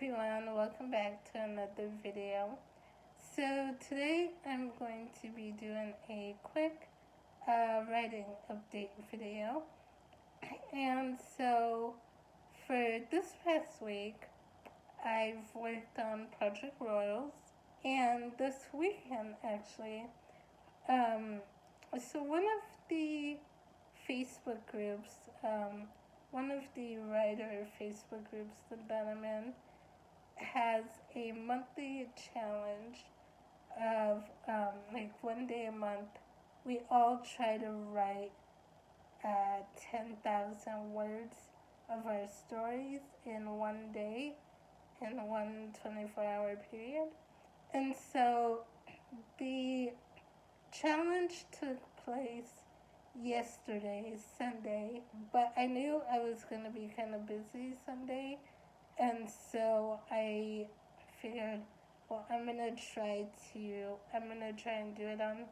everyone, welcome back to another video. So today I'm going to be doing a quick writing update video. And so for this past week, I've worked on Project Royals, and this weekend actually, um, so one of the Facebook groups, one of the writer Facebook groups that I'm in, has a monthly challenge of like 1 day a month. We all try to write 10,000 words of our stories in 1 day, in one 24-hour period. And so the challenge took place yesterday, Sunday, but I knew I was going to be kind of busy Sunday, and so I figured, well, I'm gonna try and do it on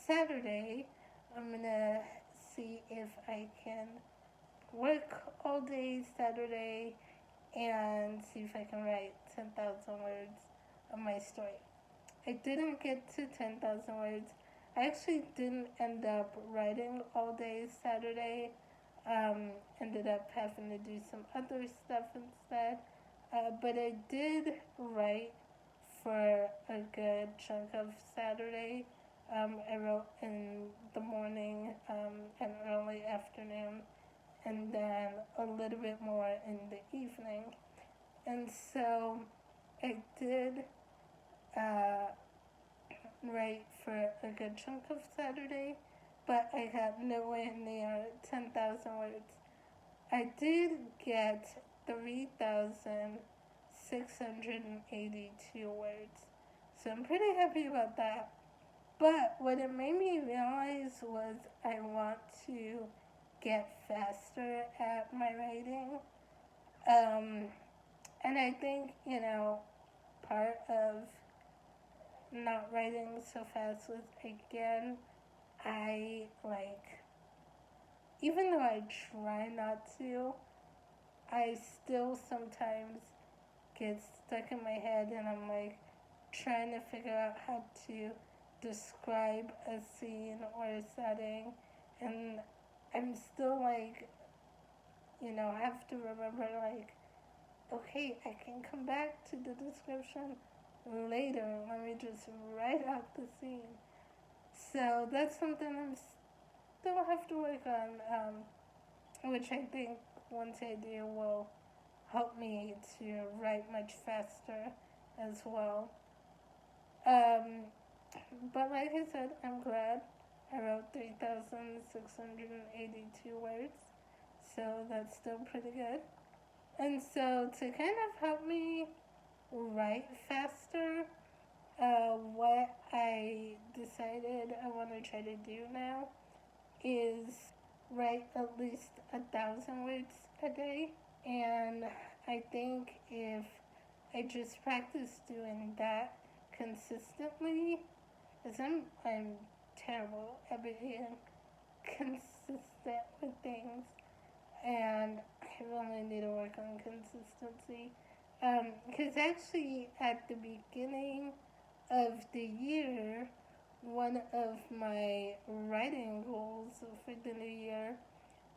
Saturday. I'm gonna see if I can work all day Saturday and see if I can write 10,000 words of my story. I didn't get to 10,000 words. I actually didn't end up writing all day Saturday. Ended up having to do some other stuff instead. But I did write for a good chunk of Saturday. I wrote in the morning and early afternoon, and then a little bit more in the evening. And so I did uh, write for a good chunk of Saturday, but I got nowhere near 10,000 words. I did get 3,682 words, so I'm pretty happy about that. But what it made me realize was I want to get faster at my writing. And I think, part of not writing so fast was, again, I even though I try not to, I still sometimes get stuck in my head and I'm trying to figure out how to describe a scene or a setting, and I'm still have to remember okay, I can come back to the description later. Let me just write out the scene. So that's something I'm still have to work on, which I think once I do will help me to write much faster as well. But like I said, I'm glad I wrote 3,682 words, so that's still pretty good. And so to kind of help me write faster, what I decided I want to try to do now is write at least 1,000 words a day. And I think if I just practice doing that consistently, because I'm terrible at being consistent with things, and I really need to work on consistency. Because actually, at the beginning of the year, one of my writing goals for the new year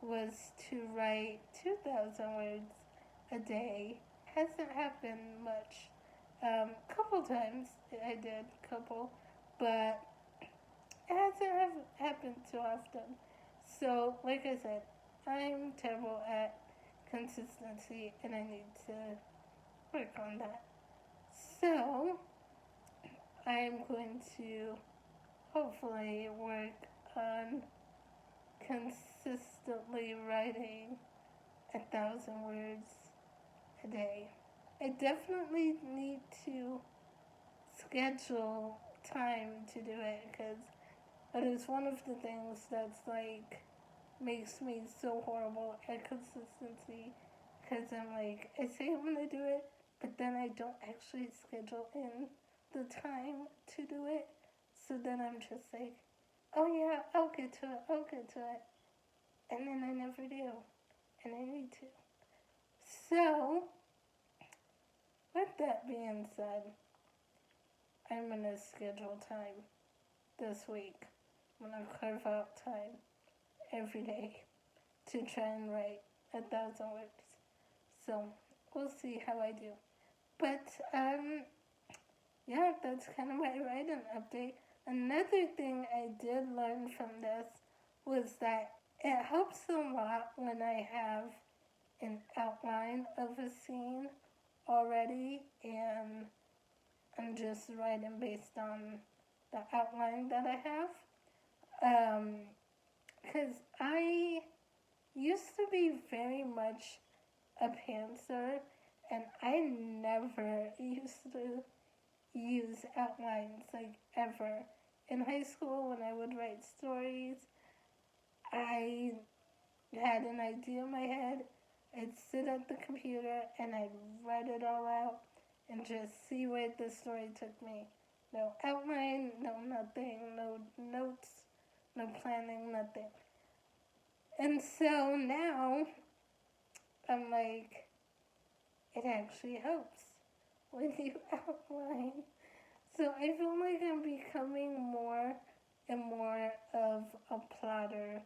was to write 2,000 words a day. Hasn't happened much. Couple times I did, couple, but it hasn't happened too often. So, like I said, I'm terrible at consistency and I need to work on that. So, I'm going to hopefully work on consistently writing 1,000 words a day. I definitely need to schedule time to do it because it is one of the things that's makes me so horrible at consistency, because I say I'm gonna do it, but then I don't actually schedule in the time to do it. So then I'm just oh yeah, I'll get to it. And then I never do. And I need to. So, with that being said, I'm going to schedule time this week. I'm going to carve out time every day to try and write 1,000 words. So we'll see how I do. But yeah, that's kind of my writing update. Another thing I did learn from this was that it helps a lot when I have an outline of a scene already and I'm just writing based on the outline that I have. Because I used to be very much a pantser and I never used to use outlines like ever. In high school, when I would write stories, I had an idea in my head. I'd sit at the computer and I'd write it all out and just see where the story took me. No outline, no nothing, no notes, no planning, nothing. And so now I'm like, it actually helps when you outline. So I feel like I'm becoming more and more of a plotter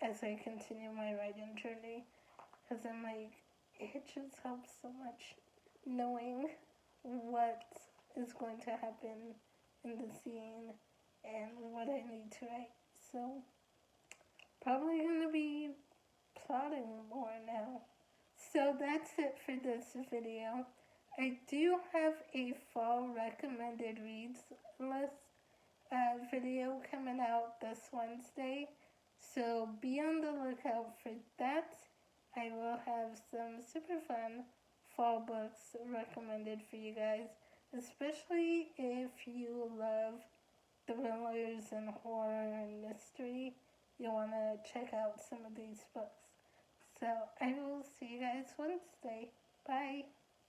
as I continue my writing journey. Because I'm like, it just helps so much knowing what is going to happen in the scene and what I need to write. So, probably going to be plotting more now. So that's it for this video. I do have a fall recommended reads list video coming out this Wednesday. So be on the lookout for that. I will have some super fun fall books recommended for you guys, especially if you love thrillers and horror and mystery. You'll want to check out some of these books. So I will see you guys Wednesday. Bye.